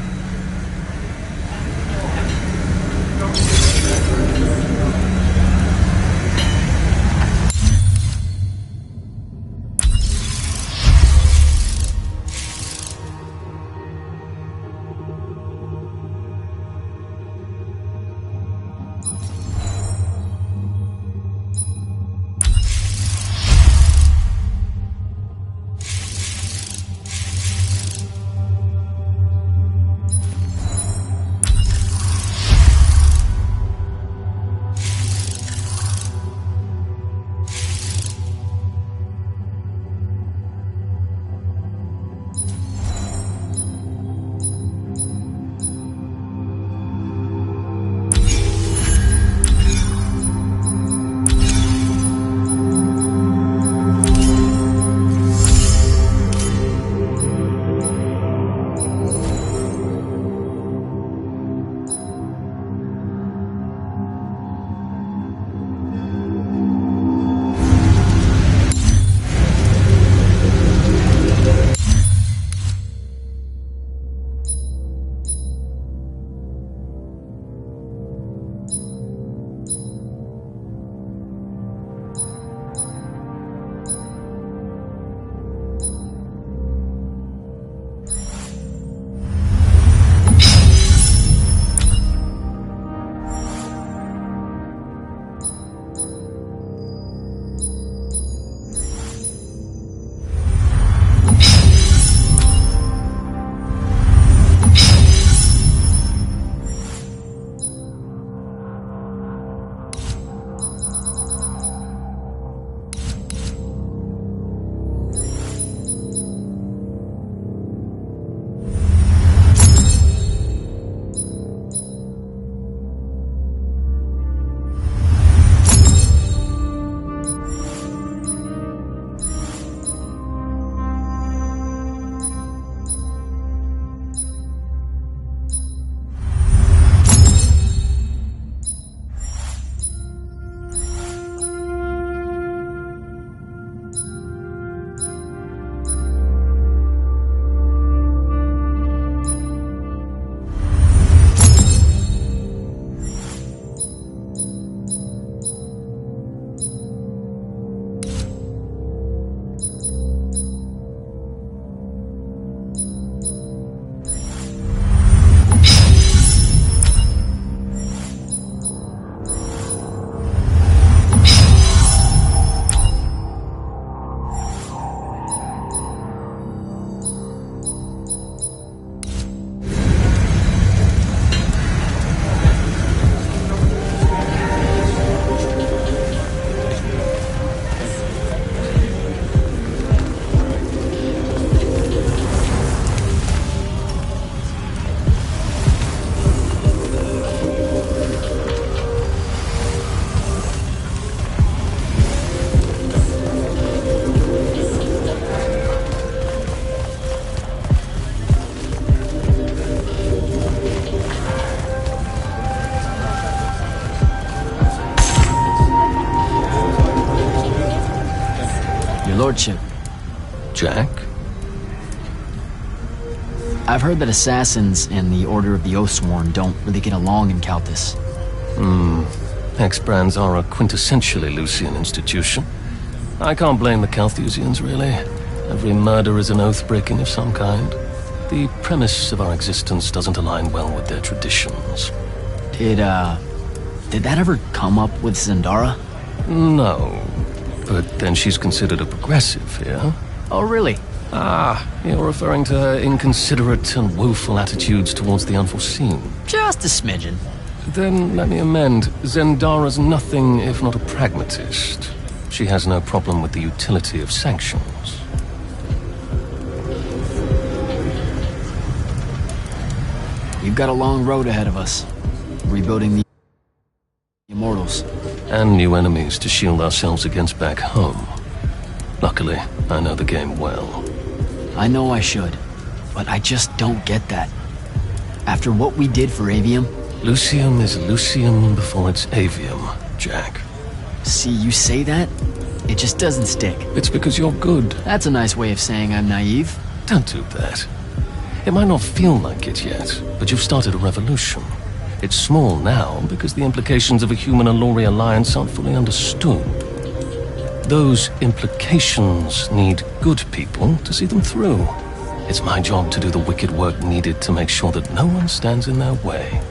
lordship. Jack? I've heard that assassins and the Order of the Oathsworn don't really get along in Calthus. Ex-brands are a quintessentially Lucian institution. I can't blame the Calthusians, really. Every murder is an oath-breaking of some kind. The premise of our existence doesn't align well with their traditions. Did that ever come up with Zendara? No. But then she's considered a progressive here. Oh, really? Ah, you're referring to her inconsiderate and woeful attitudes towards the unforeseen. Just a smidgen. Then let me amend. Zendara's nothing if not a pragmatist. She has no problem with the utility of sanctions. We've got a long road ahead of us. Rebuilding the Immortals. And new enemies to shield ourselves against back home. Luckily, I know the game well. I know I should, but I just don't get that. After what we did for Aveum... Lucium is Lucium before it's Aveum, Jack. See, you say that, it just doesn't stick. It's because you're good. That's a nice way of saying I'm naive. Don't do that. It might not feel like it yet, but you've started a revolution. It's small now because the implications of a human-Allori alliance aren't fully understood. Those implications need good people to see them through. It's my job to do the wicked work needed to make sure that no one stands in their way.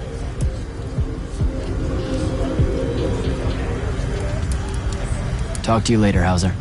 Talk to you later, Hauser.